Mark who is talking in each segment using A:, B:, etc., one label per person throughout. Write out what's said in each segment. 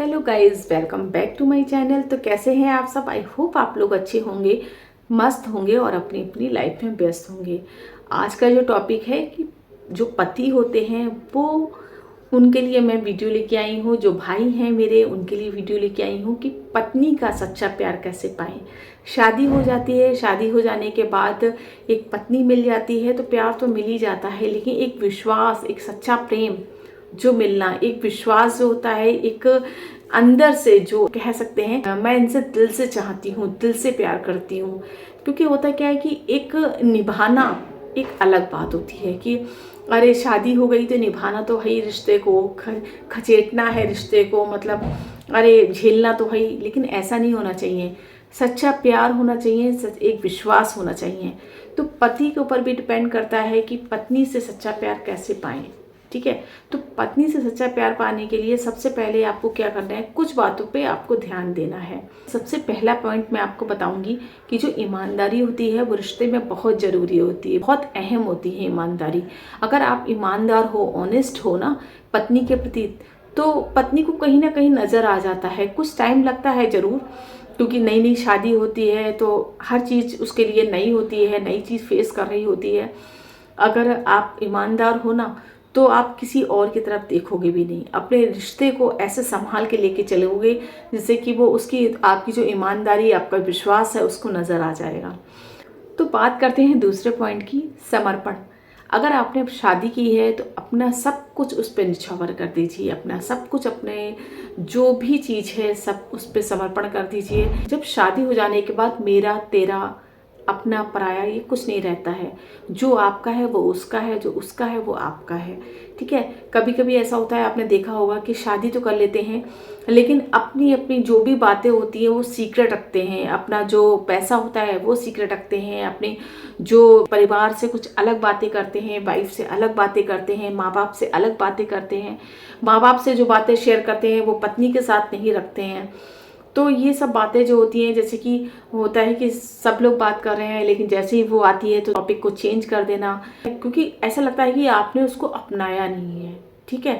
A: Hello guys, welcome back to my channel. तो कैसे हैं आप सब? आई होप आप लोग अच्छे होंगे, मस्त होंगे और अपनी अपनी लाइफ में व्यस्त होंगे। आज का जो टॉपिक है कि जो पति होते हैं वो उनके लिए मैं वीडियो लेके आई हूँ। जो भाई हैं मेरे उनके लिए वीडियो लेके आई हूँ कि पत्नी का सच्चा प्यार कैसे पाएं। शादी हो जाती है, शादी हो जाने के बाद एक पत्नी मिल जाती है तो प्यार तो मिल ही जाता है, लेकिन एक विश्वास, एक सच्चा प्रेम जो मिलना, एक विश्वास जो होता है, एक अंदर से जो कह सकते हैं मैं इनसे दिल से चाहती हूँ, दिल से प्यार करती हूँ। क्योंकि होता क्या है कि एक निभाना एक अलग बात होती है कि अरे शादी हो गई तो निभाना तो है, रिश्ते को खचेटना है, रिश्ते को मतलब अरे झेलना तो है, लेकिन ऐसा नहीं होना चाहिए। सच्चा प्यार होना चाहिए, एक विश्वास होना चाहिए। तो पति के ऊपर भी डिपेंड करता है कि पत्नी से सच्चा प्यार कैसे पाएं। ठीक है, तो पत्नी से सच्चा प्यार पाने के लिए सबसे पहले आपको क्या करना है, कुछ बातों पे आपको ध्यान देना है। सबसे पहला पॉइंट मैं आपको बताऊंगी कि जो ईमानदारी होती है वो रिश्ते में बहुत ज़रूरी होती है, बहुत अहम होती है ईमानदारी। अगर आप ईमानदार हो, ऑनेस्ट हो ना पत्नी के प्रति, तो पत्नी को कहीं ना कहीं नज़र आ जाता है। कुछ टाइम लगता है ज़रूर, क्योंकि नई नई शादी होती है तो हर चीज़ उसके लिए नई होती है, नई चीज़ फेस कर रही होती है। अगर आप ईमानदार हो ना तो आप किसी और की तरफ देखोगे भी नहीं, अपने रिश्ते को ऐसे संभाल के लेके चलोगे जिससे कि वो उसकी आपकी जो ईमानदारी, आपका विश्वास है उसको नज़र आ जाएगा। तो बात करते हैं दूसरे पॉइंट की, समर्पण। अगर आपने शादी की है तो अपना सब कुछ उस पर निछावर कर दीजिए, अपना सब कुछ, अपने जो भी चीज़ है सब उस पर समर्पण कर दीजिए। जब शादी हो जाने के बाद मेरा तेरा, अपना पराया, ये कुछ नहीं रहता है। जो आपका है वो उसका है, जो उसका है वो आपका है। ठीक है, कभी कभी ऐसा होता है, आपने देखा होगा कि शादी तो कर लेते हैं लेकिन अपनी अपनी जो भी बातें होती हैं वो सीक्रेट रखते हैं। अपना जो पैसा होता है वो सीक्रेट रखते हैं, अपने जो परिवार से कुछ अलग बातें करते हैं, वाइफ से अलग बातें करते हैं, माँ बाप से अलग बातें करते हैं। माँ बाप से जो बातें शेयर करते हैं वो पत्नी के साथ नहीं रखते हैं। तो ये सब बातें जो होती हैं, जैसे कि होता है कि सब लोग बात कर रहे हैं लेकिन जैसे ही वो आती है तो टॉपिक को चेंज कर देना, क्योंकि ऐसा लगता है कि आपने उसको अपनाया नहीं है। ठीक है,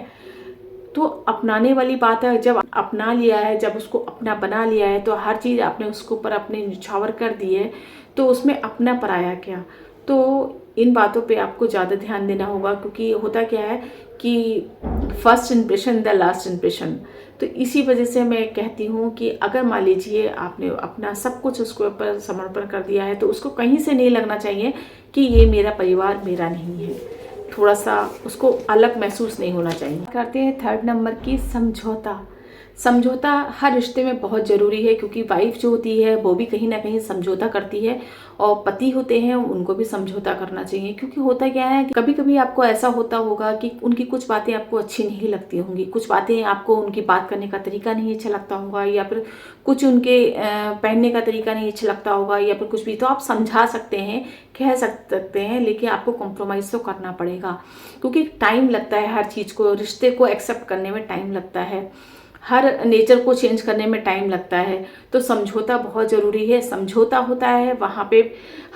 A: तो अपनाने वाली बात है, जब अपना लिया है, जब उसको अपना बना लिया है तो हर चीज़ आपने उसके ऊपर अपने निछावर कर दी है, तो उसमें अपना पराया क्या। तो इन बातों पे आपको ज़्यादा ध्यान देना होगा, क्योंकि होता क्या है कि first impression the last impression. तो इसी वजह से मैं कहती हूँ कि अगर मान लीजिए आपने अपना सब कुछ उसके ऊपर समर्पण कर दिया है तो उसको कहीं से नहीं लगना चाहिए कि ये मेरा परिवार मेरा नहीं है, थोड़ा सा उसको अलग महसूस नहीं होना चाहिए। करते हैं थर्ड नंबर की, समझौता। समझौता हर रिश्ते में बहुत ज़रूरी है, क्योंकि वाइफ जो होती है वो भी कहीं ना कहीं समझौता करती है और पति होते हैं उनको भी समझौता करना चाहिए। क्योंकि होता क्या है, कभी कभी आपको ऐसा होता होगा कि उनकी कुछ बातें आपको अच्छी नहीं लगती होंगी, कुछ बातें आपको, उनकी बात करने का तरीका नहीं अच्छा लगता होगा, या फिर कुछ उनके पहनने का तरीका नहीं अच्छा लगता होगा, या फिर कुछ भी। तो आप समझा सकते हैं, कह सकते हैं, लेकिन आपको कॉम्प्रोमाइज़ तो करना पड़ेगा, क्योंकि टाइम लगता है हर चीज़ को, रिश्ते को एक्सेप्ट करने में टाइम लगता है, हर नेचर को चेंज करने में टाइम लगता है। तो समझौता बहुत ज़रूरी है। समझौता होता है वहाँ पे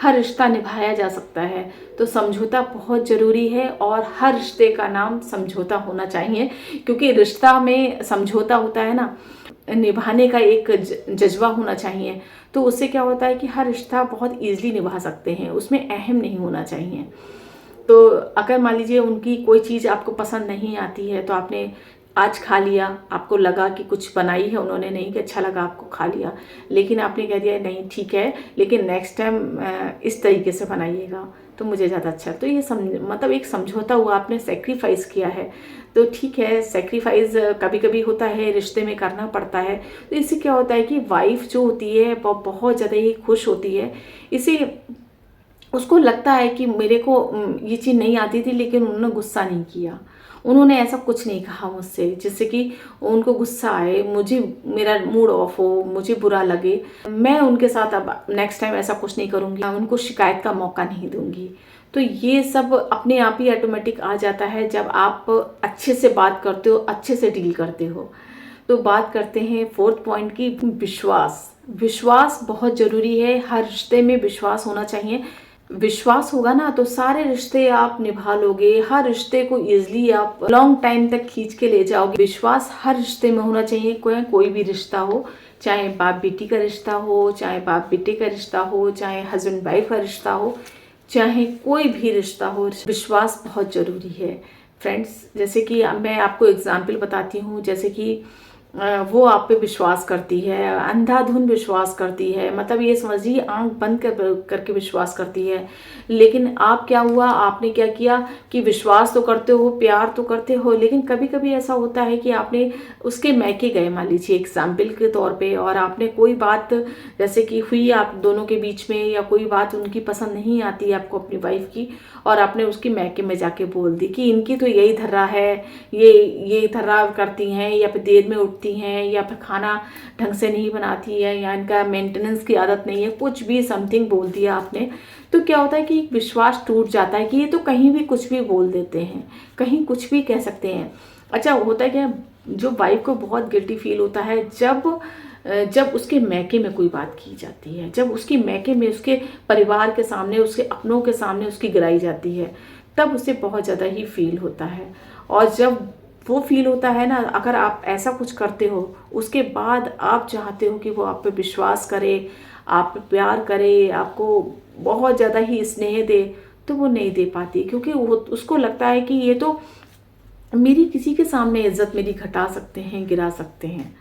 A: हर रिश्ता निभाया जा सकता है। तो समझौता बहुत ज़रूरी है और हर रिश्ते का नाम समझौता होना चाहिए, क्योंकि रिश्ता में समझौता होता है ना, निभाने का एक जज्बा होना चाहिए। तो उससे क्या होता है कि हर रिश्ता बहुत ईजिली निभा सकते हैं, उसमें अहम नहीं होना चाहिए। तो अगर मान लीजिए उनकी कोई चीज़ आपको पसंद नहीं आती है तो आपने आज खा लिया, आपको लगा कि कुछ बनाई है उन्होंने, नहीं कि अच्छा लगा आपको, खा लिया, लेकिन आपने कह दिया नहीं ठीक है लेकिन नेक्स्ट टाइम इस तरीके से बनाइएगा तो मुझे ज़्यादा अच्छा। तो ये मतलब एक समझौता हुआ, आपने सेक्रीफाइस किया है। तो ठीक है, सेक्रीफाइस कभी कभी होता है, रिश्ते में करना पड़ता है। तो इससे क्या होता है कि वाइफ जो होती है वो बहुत ज़्यादा ही खुश होती है। इसे उसको लगता है कि मेरे को ये चीज़ नहीं आती थी लेकिन उन्होंने गुस्सा नहीं किया, उन्होंने ऐसा कुछ नहीं कहा मुझसे जिससे कि उनको गुस्सा आए, मुझे मेरा मूड ऑफ हो, मुझे बुरा लगे। मैं उनके साथ अब नेक्स्ट टाइम ऐसा कुछ नहीं करूँगी, उनको शिकायत का मौका नहीं दूंगी। तो ये सब अपने आप ही ऑटोमेटिक आ जाता है जब आप अच्छे से बात करते हो, अच्छे से डील करते हो। तो बात करते हैं फोर्थ पॉइंट की, विश्वास। विश्वास बहुत ज़रूरी है, हर रिश्ते में विश्वास होना चाहिए। विश्वास होगा ना तो सारे रिश्ते आप निभा लोगे, हर रिश्ते को इजीली आप लॉन्ग टाइम तक खींच के ले जाओगे। विश्वास हर रिश्ते में होना चाहिए, कोई भी रिश्ता हो, चाहे बाप बेटी का रिश्ता हो, चाहे बाप बेटे का रिश्ता हो, चाहे हस्बैंड वाइफ का रिश्ता हो, चाहे कोई भी रिश्ता हो, विश्वास बहुत ज़रूरी है फ्रेंड्स। जैसे कि मैं आपको एग्जाम्पल बताती हूँ, जैसे कि वो आप पे विश्वास करती है, अंधाधुन विश्वास करती है, मतलब ये समझिए आंख बंद करके विश्वास करती है। लेकिन आप क्या हुआ, आपने क्या किया कि विश्वास तो करते हो, प्यार तो करते हो, लेकिन कभी कभी ऐसा होता है कि आपने उसके मैके गए, मान लीजिए एग्जाम्पल के तौर पे, और आपने कोई बात जैसे कि हुई आप दोनों के बीच में, या कोई बात उनकी पसंद नहीं आती आपको अपनी वाइफ की, और आपने उसकी मैके में जाके बोल दी कि इनकी तो यही धर्रा है, ये धर्रा करती हैं, या फिर देर में उठती हैं, या फिर खाना ढंग से नहीं बनाती है, या इनका मेंटेनेंस की आदत नहीं है, कुछ भी समथिंग बोल दिया आपने। तो क्या होता है कि विश्वास टूट जाता है कि ये तो कहीं भी कुछ भी बोल देते हैं, कहीं कुछ भी कह सकते हैं। अच्छा होता है क्या, जो वाइफ को बहुत गिल्टी फील होता है जब उसके मैके में कोई बात की जाती है, जब उसकी मैके में उसके परिवार के सामने, उसके अपनों के सामने उसकी गिराई जाती है, तब उसे बहुत ज़्यादा ही फील होता है। और जब वो फील होता है ना, अगर आप ऐसा कुछ करते हो, उसके बाद आप चाहते हो कि वो आप पे विश्वास करे, आप पे प्यार करे, आपको बहुत ज़्यादा ही स्नेह दे, तो वो नहीं दे पाती, क्योंकि वो उसको लगता है कि ये तो मेरी किसी के सामने इज्जत मेरी घटा सकते हैं, गिरा सकते हैं।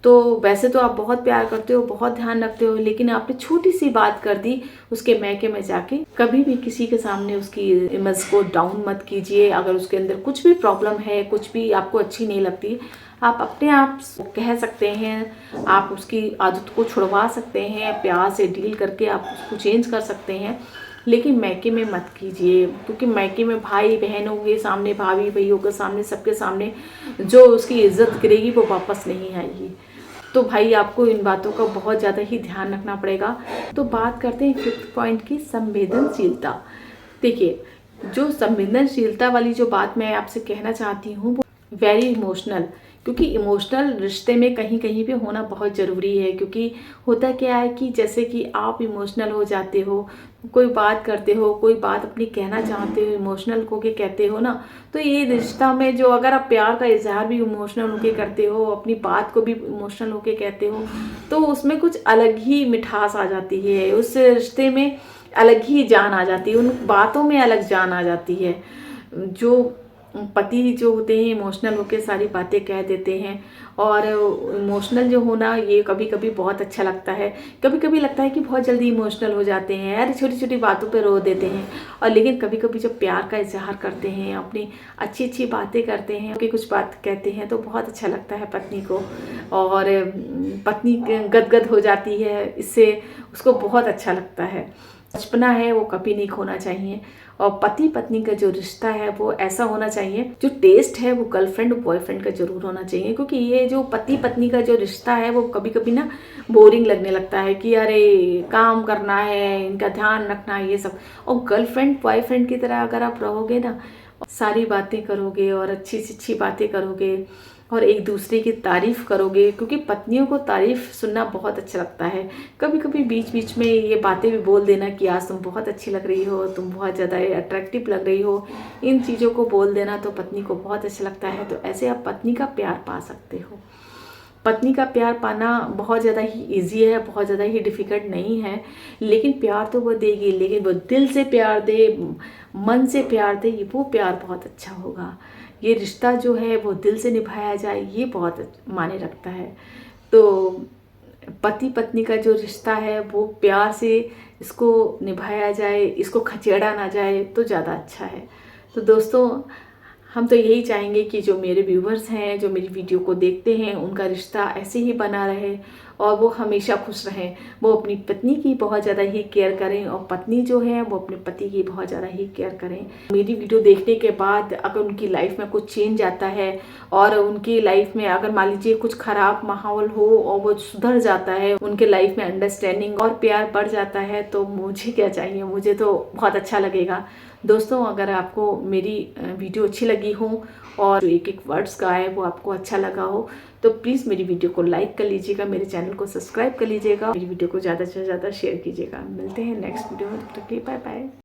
A: तो वैसे तो आप बहुत प्यार करते हो, बहुत ध्यान रखते हो, लेकिन आपने छोटी सी बात कर दी उसके मैके में जाके। कभी भी किसी के सामने उसकी इमेज को डाउन मत कीजिए। अगर उसके अंदर कुछ भी प्रॉब्लम है, कुछ भी आपको अच्छी नहीं लगती, आप अपने आप कह सकते हैं, आप उसकी आदत को छुड़वा सकते हैं, प्यार से डील करके आप उसको चेंज कर सकते हैं, लेकिन मैके में मत कीजिए। क्योंकि मैके में भाई बहनों के सामने, भाभी भैयों के सामने, सबके सामने जो उसकी इज्जत गिरेगी वो वापस नहीं आएगी। तो भाई आपको इन बातों का बहुत ज़्यादा ही ध्यान रखना पड़ेगा। तो बात करते हैं 5th पॉइंट की, संवेदनशीलता। देखिए, जो संवेदनशीलता वाली जो बात मैं आपसे कहना चाहती हूँ वो वेरी इमोशनल, क्योंकि इमोशनल रिश्ते में कहीं कहीं पे होना बहुत ज़रूरी है। क्योंकि होता क्या है कि जैसे कि आप इमोशनल हो जाते हो, कोई बात करते हो, कोई बात अपनी कहना चाहते हो, इमोशनल होके कहते हो ना, तो ये रिश्ता में जो अगर आप प्यार का इजहार भी इमोशनल होके करते हो, अपनी बात को भी इमोशनल होके कहते हो, तो उसमें कुछ अलग ही मिठास आ जाती है, उस रिश्ते में अलग ही जान आ जाती है, उन बातों में अलग जान आ जाती है। जो पति जो होते हैं इमोशनल होके सारी बातें कह देते हैं, और इमोशनल जो होना ये कभी कभी बहुत अच्छा लगता है। कभी कभी लगता है कि बहुत जल्दी इमोशनल हो जाते हैं, अरे छोटी छोटी बातों पे रो देते हैं। और लेकिन कभी कभी जब प्यार का इजहार करते हैं, अपनी अच्छी अच्छी बातें करते हैं, कि कुछ बात कहते हैं, तो बहुत अच्छा लगता है पत्नी को, और पत्नी गदगद हो जाती है इससे, उसको बहुत अच्छा लगता है। बचपना है वो कभी नहीं खोना चाहिए। और पति पत्नी का जो रिश्ता है वो ऐसा होना चाहिए, जो टेस्ट है वो गर्लफ्रेंड बॉयफ्रेंड का जरूर होना चाहिए। क्योंकि ये जो पति पत्नी का जो रिश्ता है वो कभी कभी ना बोरिंग लगने लगता है कि अरे काम करना है, इनका ध्यान रखना है, ये सब। और गर्लफ्रेंड बॉयफ्रेंड की तरह अगर आप रहोगे ना, सारी बातें करोगे और अच्छी से अच्छी बातें करोगे और एक दूसरे की तारीफ़ करोगे, क्योंकि पत्नियों को तारीफ़ सुनना बहुत अच्छा लगता है। कभी कभी बीच बीच में ये बातें भी बोल देना कि आज तुम बहुत अच्छी लग रही हो, तुम बहुत ज़्यादा अट्रैक्टिव लग रही हो, इन चीज़ों को बोल देना तो पत्नी को बहुत अच्छा लगता है। तो ऐसे आप पत्नी का प्यार पा सकते हो। पत्नी का प्यार पाना बहुत ज़्यादा ही इजी है, बहुत ज़्यादा ही डिफ़िकल्ट नहीं है। लेकिन प्यार तो वो देगी, लेकिन वो दिल से प्यार दे, मन से प्यार दे, वो प्यार बहुत अच्छा होगा। ये रिश्ता जो है वो दिल से निभाया जाए, ये बहुत मायने रखता है। तो पति पत्नी का जो रिश्ता है वो प्यार से इसको निभाया जाए, इसको खचेड़ा ना जाए तो ज़्यादा अच्छा है। तो दोस्तों, हम तो यही चाहेंगे कि जो मेरे व्यूवर्स हैं, जो मेरी वीडियो को देखते हैं, उनका रिश्ता ऐसे ही बना रहे और वो हमेशा खुश रहें। वो अपनी पत्नी की बहुत ज़्यादा ही केयर करें और पत्नी जो है वो अपने पति की बहुत ज़्यादा ही केयर करें। मेरी वीडियो देखने के बाद अगर उनकी लाइफ में कुछ चेंज आता है और उनकी लाइफ में अगर मान लीजिए कुछ ख़राब माहौल हो और वो सुधर जाता है, उनके लाइफ में अंडरस्टैंडिंग और प्यार बढ़ जाता है, तो मुझे क्या चाहिए, मुझे तो बहुत अच्छा लगेगा। दोस्तों अगर आपको मेरी वीडियो अच्छी लगी हो और जो एक एक वर्ड्स का है वो आपको अच्छा लगा हो तो प्लीज़ मेरी वीडियो को लाइक कर लीजिएगा, मेरे चैनल को सब्सक्राइब कर लीजिएगा, मेरी वीडियो को ज़्यादा से ज़्यादा शेयर कीजिएगा। मिलते हैं नेक्स्ट वीडियो में, तब तक के लिए बाय बाय।